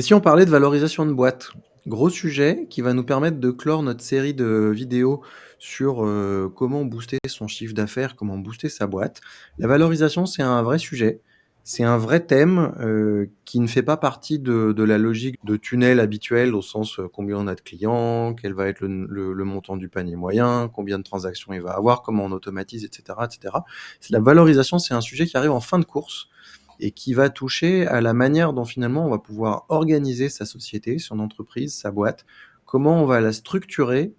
Et si on parlait de valorisation de boîte? Gros sujet qui va nous permettre de clore notre série de vidéos sur, comment booster son chiffre d'affaires, comment booster sa boîte. La valorisation, c'est un vrai sujet. C'est un vrai thème, qui ne fait pas partie de la logique de tunnel habituel au sens, combien on a de clients, quel va être le montant du panier moyen, combien de transactions il va avoir, comment on automatise et cetera et cetera. C'est la valorisation, c'est un sujet qui arrive en fin de course et qui va toucher à la manière dont finalement on va pouvoir organiser sa société, son entreprise, sa boîte, comment on va la structurer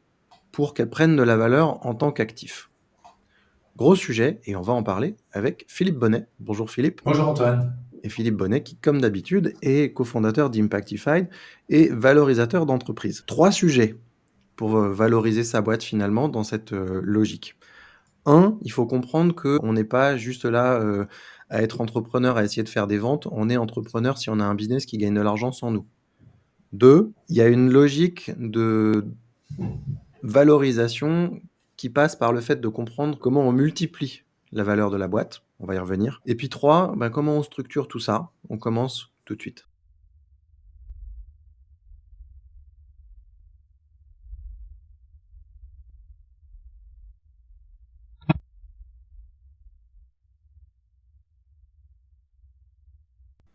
pour qu'elle prenne de la valeur en tant qu'actif. Gros sujet et on va en parler avec Philippe Bonnet. Bonjour Philippe. Bonjour Antoine. Et Philippe Bonnet qui, comme d'habitude, est cofondateur d'Impactified et valorisateur d'entreprise. 3 sujets pour valoriser sa boîte finalement dans cette logique. Un, il faut comprendre qu'on n'est pas juste là à être entrepreneur, à essayer de faire des ventes. On est entrepreneur si on a un business qui gagne de l'argent sans nous. Deux, il y a une logique de valorisation qui passe par le fait de comprendre comment on multiplie la valeur de la boîte. On va y revenir. Et puis trois, comment on structure tout ça. On commence tout de suite.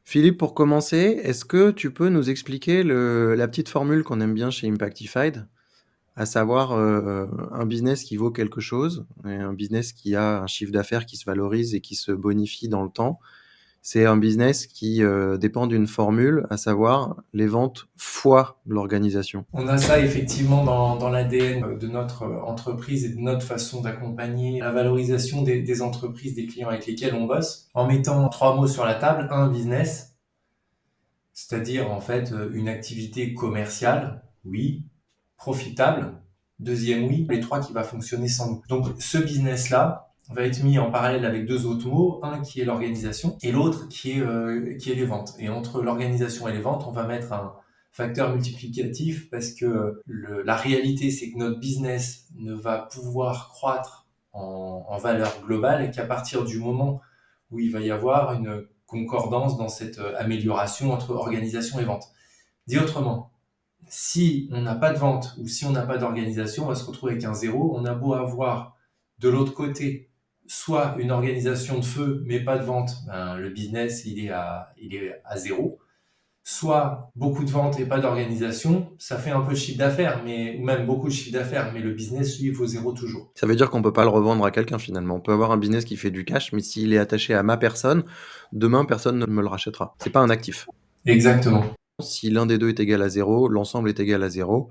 Philippe, pour commencer, est-ce que tu peux nous expliquer la petite formule qu'on aime bien chez Impactified, à savoir un business qui vaut quelque chose, et un business qui a un chiffre d'affaires qui se valorise et qui se bonifie dans le temps. C'est un business qui dépend d'une formule, à savoir les ventes fois l'organisation. On a ça effectivement dans l'ADN de notre entreprise et de notre façon d'accompagner la valorisation des entreprises, des clients avec lesquels on bosse, en mettant 3 mots sur la table. Un, business, c'est-à-dire en fait une activité commerciale, oui, profitable. Deuxième, oui, les trois qui va fonctionner sans nous. Donc ce business-là va être mis en parallèle avec deux autres mots, un qui est l'organisation et l'autre qui est les ventes. Et entre l'organisation et les ventes, on va mettre un facteur multiplicatif parce que la réalité, c'est que notre business ne va pouvoir croître en valeur globale qu'à partir du moment où il va y avoir une concordance dans cette amélioration entre organisation et vente. Dit autrement, si on n'a pas de vente ou si on n'a pas d'organisation, on va se retrouver avec un zéro. On a beau avoir de l'autre côté soit une organisation de feu mais pas de vente, le business il est à zéro. Soit beaucoup de ventes et pas d'organisation, ça fait un peu de chiffre d'affaires, ou même beaucoup de chiffre d'affaires, mais le business lui vaut zéro toujours. Ça veut dire qu'on peut pas le revendre à quelqu'un finalement. On peut avoir un business qui fait du cash, mais s'il est attaché à ma personne, demain personne ne me le rachètera. C'est pas un actif. Exactement. Si l'un des deux est égal à zéro, l'ensemble est égal à zéro.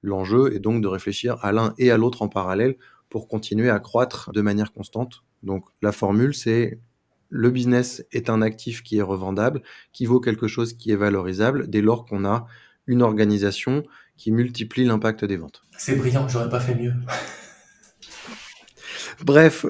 L'enjeu est donc de réfléchir à l'un et à l'autre en parallèle pour continuer à croître de manière constante. Donc la formule, c'est le business est un actif qui est revendable, qui vaut quelque chose qui est valorisable, dès lors qu'on a une organisation qui multiplie l'impact des ventes. C'est brillant, j'aurais pas fait mieux. Bref,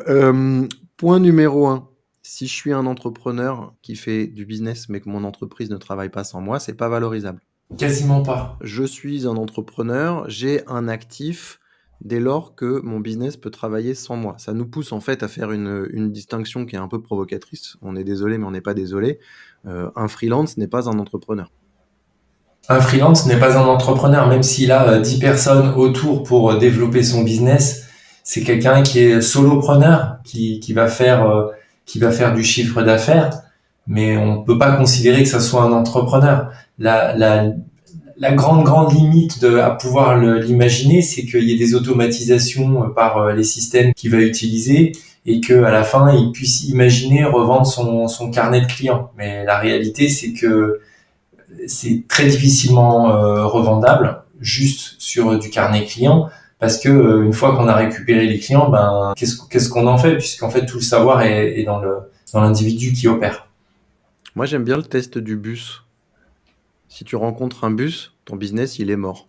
point numéro un. Si je suis un entrepreneur qui fait du business mais que mon entreprise ne travaille pas sans moi, c'est pas valorisable. Quasiment pas. Je suis un entrepreneur, j'ai un actif dès lors que mon business peut travailler sans moi. Ça nous pousse en fait à faire une distinction qui est un peu provocatrice. On est désolé, mais on n'est pas désolé. Un freelance n'est pas un entrepreneur. Un freelance n'est pas un entrepreneur, même s'il a 10 personnes autour pour développer son business. C'est quelqu'un qui est solopreneur, qui va faire du chiffre d'affaires, mais on peut pas considérer que ça soit un entrepreneur. La grande limite à pouvoir l'imaginer, c'est qu'il y ait des automatisations par les systèmes qu'il va utiliser et que à la fin, il puisse imaginer revendre son carnet de clients. Mais la réalité, c'est que c'est très difficilement revendable juste sur du carnet client parce que une fois qu'on a récupéré les clients, qu'est-ce qu'on en fait, puisqu'en fait tout le savoir est dans l'individu qui opère. Moi, j'aime bien le test du bus. Si tu rencontres un bus, ton business, il est mort.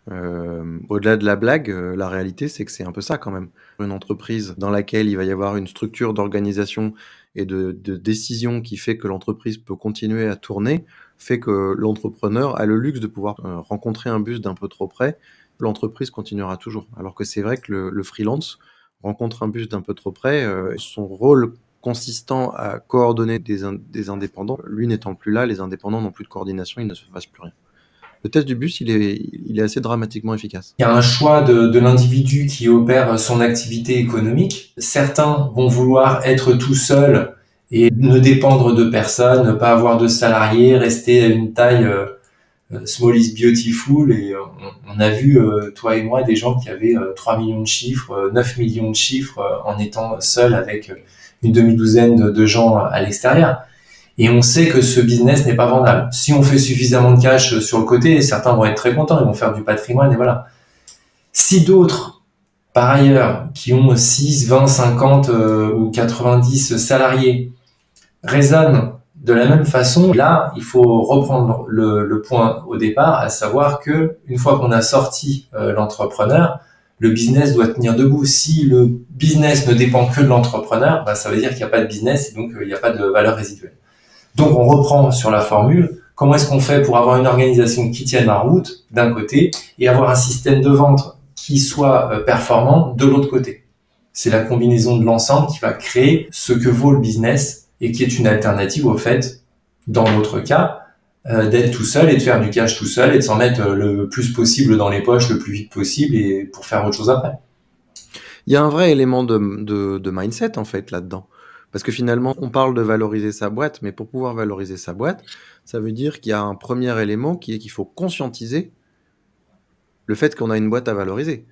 Au-delà de la blague, la réalité, c'est que c'est un peu ça quand même. Une entreprise dans laquelle il va y avoir une structure d'organisation et de décision qui fait que l'entreprise peut continuer à tourner, fait que l'entrepreneur a le luxe de pouvoir rencontrer un bus d'un peu trop près, l'entreprise continuera toujours. Alors que c'est vrai que le freelance rencontre un bus d'un peu trop près, son rôle consistant à coordonner des indépendants. Lui n'étant plus là, les indépendants n'ont plus de coordination, il ne se passe plus rien. Le test du bus, il est assez dramatiquement efficace. Il y a un choix de l'individu qui opère son activité économique. Certains vont vouloir être tout seuls et ne dépendre de personne, ne pas avoir de salariés, rester à une taille small is beautiful. Et on a vu, toi et moi, des gens qui avaient 3 millions de chiffres, 9 millions de chiffres en étant seuls avec une demi-douzaine de gens à l'extérieur. Et on sait que ce business n'est pas vendable. Si on fait suffisamment de cash sur le côté, certains vont être très contents, ils vont faire du patrimoine et voilà. Si d'autres, par ailleurs, qui ont 6, 20, 50 ou 90 salariés, raisonnent de la même façon, là, il faut reprendre le point au départ, à savoir que une fois qu'on a sorti l'entrepreneur, le business doit tenir debout. Si le business ne dépend que de l'entrepreneur, ça veut dire qu'il n'y a pas de business et donc il n'y a pas de valeur résiduelle. Donc on reprend sur la formule, comment est-ce qu'on fait pour avoir une organisation qui tienne la route d'un côté et avoir un système de vente qui soit performant de l'autre côté. C'est la combinaison de l'ensemble qui va créer ce que vaut le business et qui est une alternative au fait, dans l'autre cas, d'être tout seul et de faire du cash tout seul et de s'en mettre le plus possible dans les poches le plus vite possible et pour faire autre chose après. Il y a un vrai élément de mindset en fait là-dedans. Parce que finalement, on parle de valoriser sa boîte, mais pour pouvoir valoriser sa boîte, ça veut dire qu'il y a un premier élément qui est qu'il faut conscientiser le fait qu'on a une boîte à valoriser.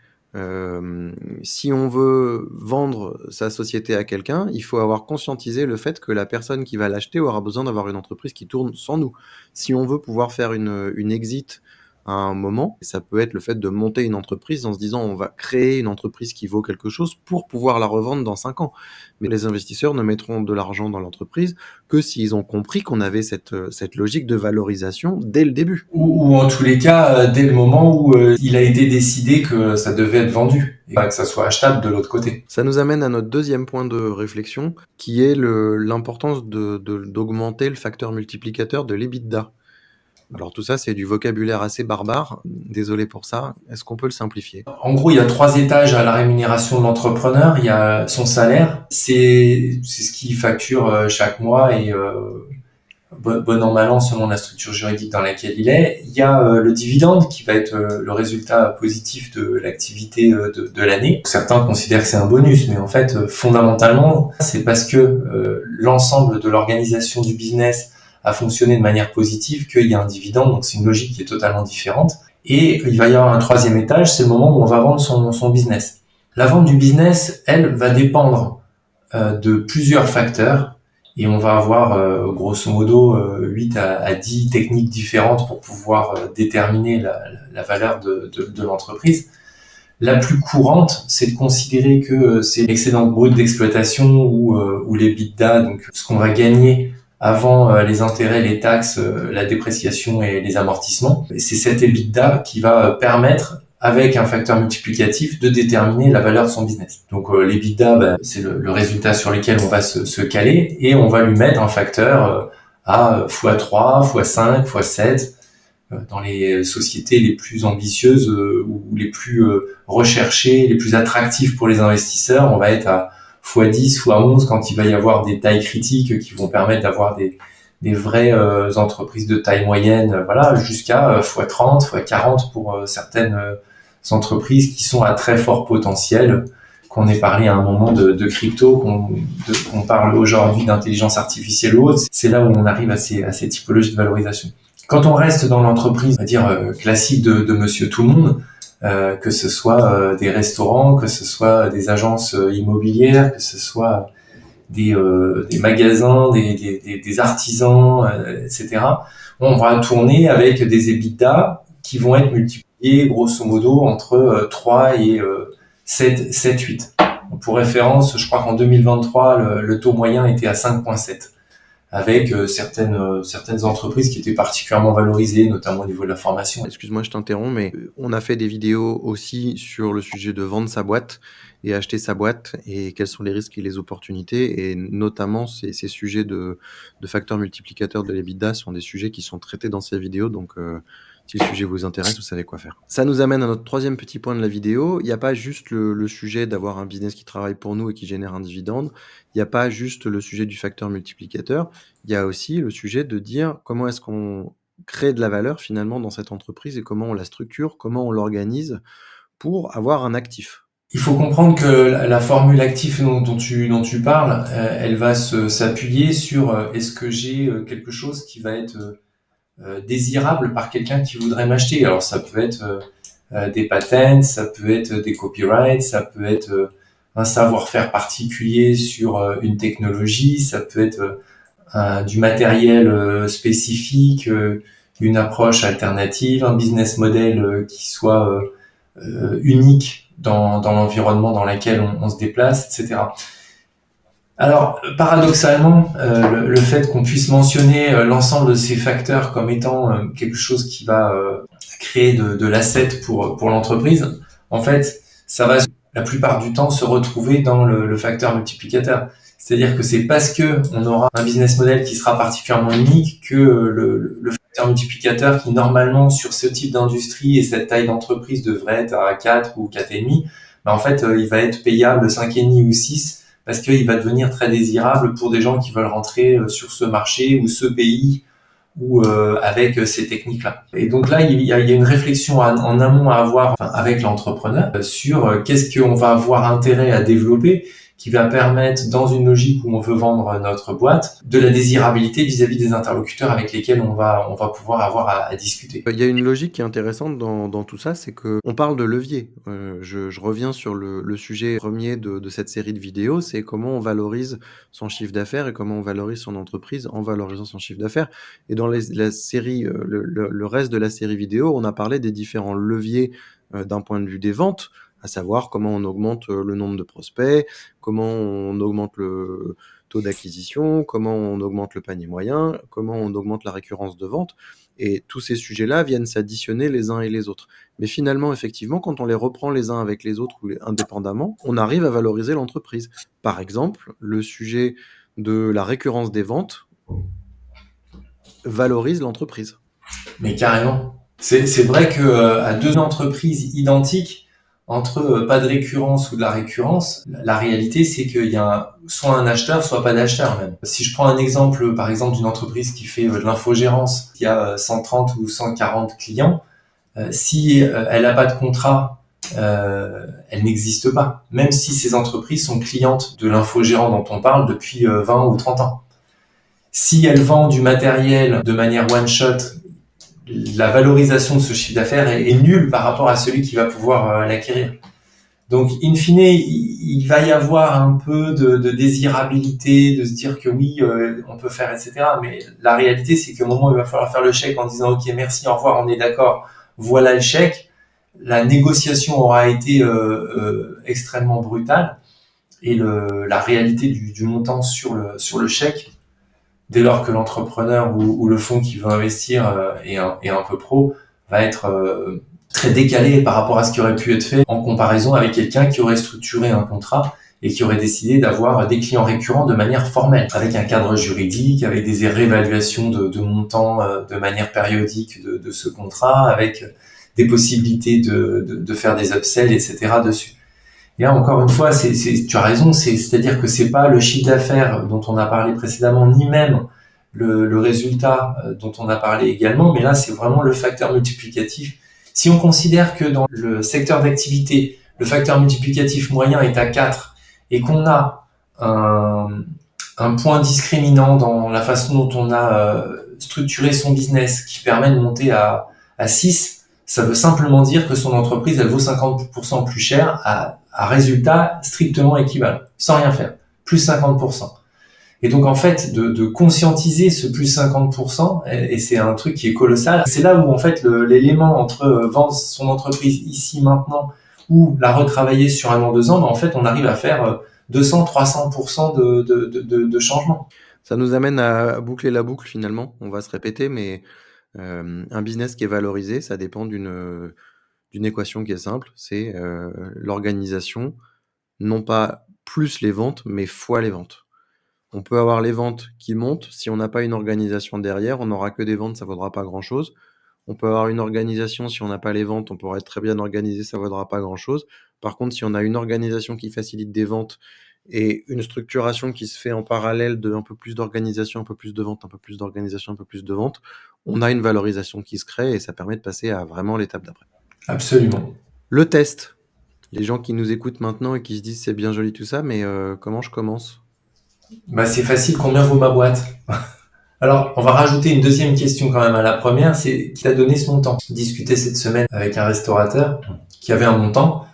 Si on veut vendre sa société à quelqu'un, il faut avoir conscientisé le fait que la personne qui va l'acheter aura besoin d'avoir une entreprise qui tourne sans nous. Si on veut pouvoir faire une exit à un moment, ça peut être le fait de monter une entreprise en se disant on va créer une entreprise qui vaut quelque chose pour pouvoir la revendre dans 5 ans. Mais les investisseurs ne mettront de l'argent dans l'entreprise que s'ils ont compris qu'on avait cette logique de valorisation dès le début. Ou en tous les cas, dès le moment où il a été décidé que ça devait être vendu et pas que ça soit achetable de l'autre côté. Ça nous amène à notre deuxième point de réflexion, qui est l'importance d'augmenter le facteur multiplicateur de l'EBITDA. Alors tout ça, c'est du vocabulaire assez barbare. Désolé pour ça. Est-ce qu'on peut le simplifier ? En gros, il y a 3 étages à la rémunération de l'entrepreneur. Il y a son salaire, c'est ce qu'il facture chaque mois et bon an mal an selon la structure juridique dans laquelle il est. Il y a le dividende qui va être le résultat positif de l'activité de l'année. Certains considèrent que c'est un bonus, mais en fait, fondamentalement, c'est parce que l'ensemble de l'organisation du business a fonctionné de manière positive qu'il y a un dividende, donc c'est une logique qui est totalement différente. Et il va y avoir un 3e étage, c'est le moment où on va vendre son business. La vente du business, elle, va dépendre de plusieurs facteurs et on va avoir grosso modo 8 à 10 techniques différentes pour pouvoir déterminer la valeur de l'entreprise. La plus courante, c'est de considérer que c'est l'excédent brut d'exploitation ou l'EBITDA, donc ce qu'on va gagner avant les intérêts, les taxes, la dépréciation et les amortissements. Et c'est cet EBITDA qui va permettre, avec un facteur multiplicatif, de déterminer la valeur de son business. Donc l'EBITDA, c'est le résultat sur lequel on va se caler et on va lui mettre un facteur à x3, x5, x7 dans les sociétés les plus ambitieuses ou les plus recherchées, les plus attractives pour les investisseurs. On va être à x10, x11 quand il va y avoir des tailles critiques qui vont permettre d'avoir des vraies entreprises de taille moyenne, voilà, jusqu'à x30, x40 pour certaines entreprises qui sont à très fort potentiel, qu'on ait parlé à un moment de crypto, qu'on parle aujourd'hui d'intelligence artificielle ou autre. C'est là où on arrive à ces typologies de valorisation. Quand on reste dans l'entreprise, on va dire classique de monsieur tout le monde, que ce soit des restaurants, que ce soit des agences immobilières, que ce soit des magasins, des artisans, etc. On va tourner avec des EBITDA qui vont être multipliés grosso modo entre 3 et 7, 8. Pour référence, je crois qu'en 2023, le taux moyen était à 5,7. Avec certaines entreprises qui étaient particulièrement valorisées, notamment au niveau de la formation. Excuse-moi, je t'interromps, mais on a fait des vidéos aussi sur le sujet de vendre sa boîte. et acheter sa boîte et quels sont les risques et les opportunités. Et notamment, ces sujets de facteurs multiplicateurs de l'EBITDA sont des sujets qui sont traités dans ces vidéos. Donc, si le sujet vous intéresse, vous savez quoi faire. Ça nous amène à notre troisième petit point de la vidéo. Il n'y a pas juste le sujet d'avoir un business qui travaille pour nous et qui génère un dividende. Il n'y a pas juste le sujet du facteur multiplicateur. Il y a aussi le sujet de dire comment est-ce qu'on crée de la valeur finalement dans cette entreprise et comment on la structure, comment on l'organise pour avoir un actif. Il faut comprendre que la formule actif dont tu parles, elle va s'appuyer sur est-ce que j'ai quelque chose qui va être désirable par quelqu'un qui voudrait m'acheter. Alors ça peut être des patents, ça peut être des copyrights, ça peut être un savoir-faire particulier sur une technologie, ça peut être du matériel spécifique, une approche alternative, un business model qui soit unique dans l'environnement dans lequel on se déplace, etc. Alors, paradoxalement, le fait qu'on puisse mentionner l'ensemble de ces facteurs comme étant quelque chose qui va créer de l'asset pour l'entreprise, en fait, ça va la plupart du temps se retrouver dans le facteur multiplicateur. C'est-à-dire que c'est parce que on aura un business model qui sera particulièrement unique que le facteur multiplicateur qui normalement sur ce type d'industrie et cette taille d'entreprise devrait être à 4 ou 4,5, en fait, il va être payable 5,5 ou 6 parce qu'il va devenir très désirable pour des gens qui veulent rentrer sur ce marché ou ce pays ou avec ces techniques-là. Et donc là, il y a une réflexion en amont à avoir avec l'entrepreneur sur qu'est-ce qu'on va avoir intérêt à développer qui va permettre, dans une logique où on veut vendre notre boîte, de la désirabilité vis-à-vis des interlocuteurs avec lesquels on va pouvoir avoir à discuter. Il y a une logique qui est intéressante dans tout ça, c'est qu'on parle de levier. Je reviens sur le sujet premier de cette série de vidéos, c'est comment on valorise son chiffre d'affaires et comment on valorise son entreprise en valorisant son chiffre d'affaires. Et dans la série, le reste de la série vidéo, on a parlé des différents leviers d'un point de vue des ventes, à savoir comment on augmente le nombre de prospects, comment on augmente le taux d'acquisition, comment on augmente le panier moyen, comment on augmente la récurrence de vente. Et tous ces sujets-là viennent s'additionner les uns et les autres. Mais finalement, effectivement, quand on les reprend les uns avec les autres ou indépendamment, on arrive à valoriser l'entreprise. Par exemple, le sujet de la récurrence des ventes valorise l'entreprise. Mais carrément. C'est vrai que à deux entreprises identiques, entre pas de récurrence ou de la récurrence, la réalité c'est qu'il y a soit un acheteur, soit pas d'acheteur même. Si je prends un exemple, par exemple, d'une entreprise qui fait de l'infogérance, qui a 130 ou 140 clients, si elle n'a pas de contrat, elle n'existe pas. Même si ces entreprises sont clientes de l'infogérant dont on parle depuis 20 ou 30 ans. Si elle vend du matériel de manière one-shot, la valorisation de ce chiffre d'affaires est nulle par rapport à celui qui va pouvoir l'acquérir. Donc, in fine, il va y avoir un peu de désirabilité, de se dire que oui, on peut faire, etc. Mais la réalité, c'est qu'au moment où il va falloir faire le chèque en disant OK, merci, au revoir, on est d'accord, voilà le chèque, la négociation aura été extrêmement brutale et la réalité du montant sur le chèque, dès lors que l'entrepreneur ou le fonds qui veut investir est un peu pro, va être très décalé par rapport à ce qui aurait pu être fait en comparaison avec quelqu'un qui aurait structuré un contrat et qui aurait décidé d'avoir des clients récurrents de manière formelle, avec un cadre juridique, avec des réévaluations de montants de manière périodique de ce contrat, avec des possibilités de faire des upsells, etc. dessus. Et là, encore une fois, tu as raison, c'est-à-dire que c'est pas le chiffre d'affaires dont on a parlé précédemment, ni même le résultat dont on a parlé également, mais là, c'est vraiment le facteur multiplicatif. Si on considère que dans le secteur d'activité, le facteur multiplicatif moyen est à 4 et qu'on a un point discriminant dans la façon dont on a structuré son business qui permet de monter à 6, ça veut simplement dire que son entreprise, elle vaut 50% plus cher à résultat strictement équivalent, sans rien faire, plus 50%. Et donc en fait, de conscientiser ce plus 50%, et c'est un truc qui est colossal, c'est là où en fait l'élément entre vendre son entreprise ici maintenant ou la retravailler sur 1 an, 2 ans, en fait on arrive à faire 200-300% de changement. Ça nous amène à boucler la boucle finalement. On va se répéter, mais un business qui est valorisé, ça dépend d'une équation qui est simple, c'est l'organisation non pas plus les ventes, mais fois les ventes. On peut avoir les ventes qui montent, si on n'a pas une organisation derrière, on n'aura que des ventes, ça vaudra pas grand-chose. On peut avoir une organisation, si on n'a pas les ventes, on pourra être très bien organisé, ça vaudra pas grand-chose. Par contre, si on a une organisation qui facilite des ventes et une structuration qui se fait en parallèle de un peu plus d'organisation, un peu plus de ventes, un peu plus d'organisation, un peu plus de ventes, on a une valorisation qui se crée et ça permet de passer à vraiment l'étape d'après. Absolument. Le test. Les gens qui nous écoutent maintenant et qui se disent c'est bien joli tout ça, mais comment je commence? Bah, c'est facile, combien vaut ma boîte? Alors, on va rajouter une deuxième question quand même à la première, c'est qui t'a donné ce montant? J'ai discuté cette semaine avec un restaurateur qui avait un montant,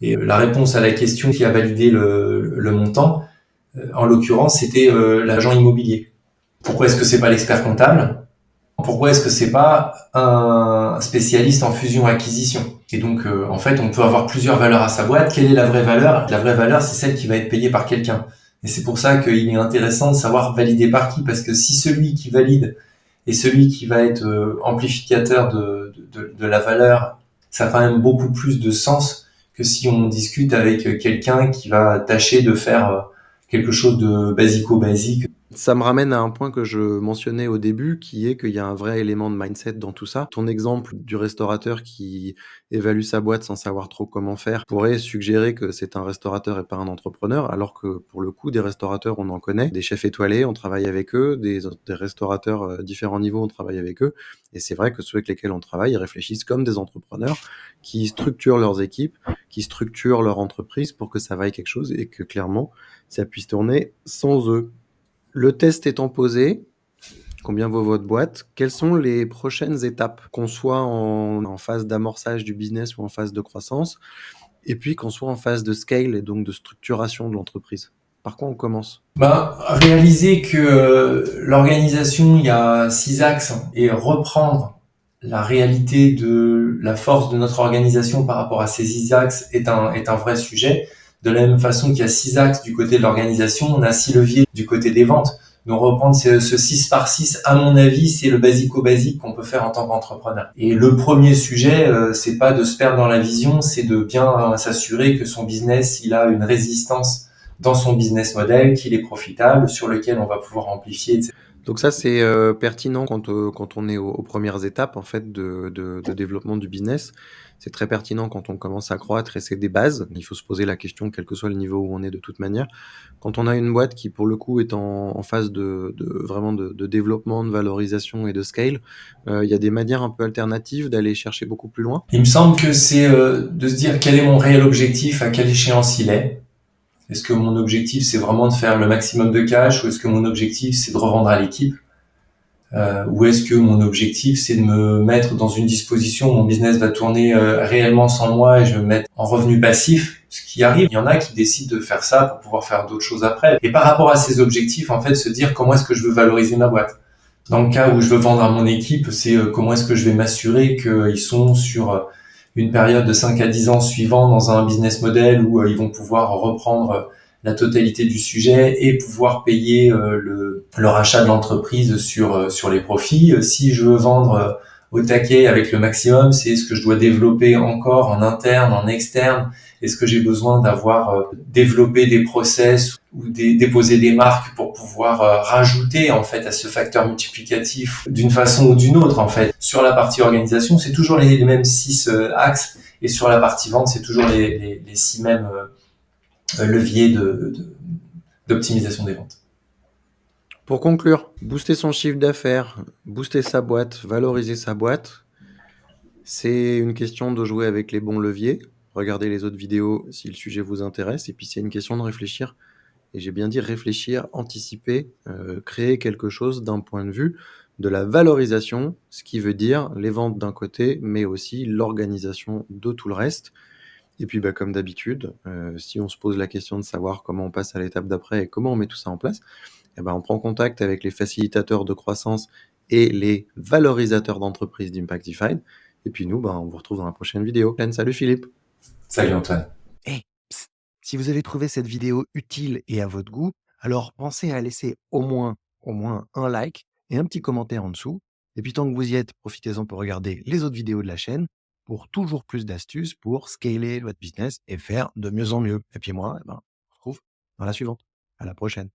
et la réponse à la question qui a validé le montant, en l'occurrence, c'était l'agent immobilier. Pourquoi est-ce que c'est pas l'expert comptable? Pourquoi est-ce que c'est pas un spécialiste en fusion-acquisition? Et donc, en fait, on peut avoir plusieurs valeurs à sa boîte. Quelle est la vraie valeur? La vraie valeur, c'est celle qui va être payée par quelqu'un. Et c'est pour ça qu'il est intéressant de savoir valider par qui, parce que si celui qui valide est celui qui va être amplificateur de la valeur, ça a quand même beaucoup plus de sens que si on discute avec quelqu'un qui va tâcher de faire quelque chose de basico-basique. Ça me ramène à un point que je mentionnais au début, qui est qu'il y a un vrai élément de mindset dans tout ça. Ton exemple du restaurateur qui évalue sa boîte sans savoir trop comment faire pourrait suggérer que c'est un restaurateur et pas un entrepreneur, alors que pour le coup, des restaurateurs, on en connaît, des chefs étoilés, on travaille avec eux, des restaurateurs différents niveaux, on travaille avec eux. Et c'est vrai que ceux avec lesquels on travaille, ils réfléchissent comme des entrepreneurs qui structurent leurs équipes, qui structurent leur entreprise pour que ça vaille quelque chose et que clairement, ça puisse tourner sans eux. Le test étant posé, combien vaut votre boîte? Quelles sont les prochaines étapes? Qu'on soit en phase d'amorçage du business ou en phase de croissance, et puis qu'on soit en phase de scale et donc de structuration de l'entreprise. Par quoi on commence? Ben, réaliser que l'organisation, il y a 6 axes et reprendre la réalité de la force de notre organisation par rapport à ces 6 axes est un vrai sujet. De la même façon qu'il y a 6 axes du côté de l'organisation, on a 6 leviers du côté des ventes. Donc reprendre ce 6 par 6, à mon avis, c'est le basico-basique qu'on peut faire en tant qu'entrepreneur. Et le premier sujet, c'est pas de se perdre dans la vision, c'est de bien s'assurer que son business, il a une résistance dans son business model, qu'il est profitable, sur lequel on va pouvoir amplifier, etc. Donc ça, c'est pertinent quand on est aux premières étapes en fait de développement du business. C'est très pertinent quand on commence à croître et c'est des bases. Il faut se poser la question, quel que soit le niveau où on est de toute manière. Quand on a une boîte qui, pour le coup, est en phase vraiment de développement, de valorisation et de scale, il y a des manières un peu alternatives d'aller chercher beaucoup plus loin. Il me semble que c'est de se dire quel est mon réel objectif, à quelle échéance il est. Est-ce que mon objectif, c'est vraiment de faire le maximum de cash, ou est-ce que mon objectif, c'est de revendre à l'équipe, ou est-ce que mon objectif, c'est de me mettre dans une disposition où mon business va tourner réellement sans moi et je vais me mettre en revenu passif, ce qui arrive. Il y en a qui décident de faire ça pour pouvoir faire d'autres choses après. Et par rapport à ces objectifs, en fait, se dire comment est-ce que je veux valoriser ma boîte. Dans le cas où je veux vendre à mon équipe, c'est comment est-ce que je vais m'assurer qu'ils sont sur une période de 5 à 10 ans suivant dans un business model où ils vont pouvoir reprendre la totalité du sujet et pouvoir payer le rachat de l'entreprise sur les profits. Si je veux vendre au taquet avec le maximum, c'est ce que je dois développer encore en interne, en externe. Est-ce que j'ai besoin d'avoir développé des process ou déposer des marques pour pouvoir rajouter en fait à ce facteur multiplicatif d'une façon ou d'une autre en fait. Sur la partie organisation, c'est toujours les mêmes 6 axes et sur la partie vente, c'est toujours les 6 mêmes leviers d'optimisation des ventes. Pour conclure, booster son chiffre d'affaires, booster sa boîte, valoriser sa boîte, c'est une question de jouer avec les bons leviers. Regardez les autres vidéos si le sujet vous intéresse. Et puis c'est une question de réfléchir. Et j'ai bien dit réfléchir, anticiper, créer quelque chose d'un point de vue de la valorisation, ce qui veut dire les ventes d'un côté, mais aussi l'organisation de tout le reste. Et puis bah, comme d'habitude, si on se pose la question de savoir comment on passe à l'étape d'après et comment on met tout ça en place, eh ben, on prend contact avec les facilitateurs de croissance et les valorisateurs d'entreprise d'Impactify. Et puis nous, ben, on vous retrouve dans la prochaine vidéo. Salut Philippe. Salut Antoine. Hey, psst, si vous avez trouvé cette vidéo utile et à votre goût, alors pensez à laisser au moins un like et un petit commentaire en dessous. Et puis tant que vous y êtes, profitez-en pour regarder les autres vidéos de la chaîne. pour toujours plus d'astuces pour scaler votre business et faire de mieux en mieux. Et puis moi, on se retrouve dans la suivante. À la prochaine.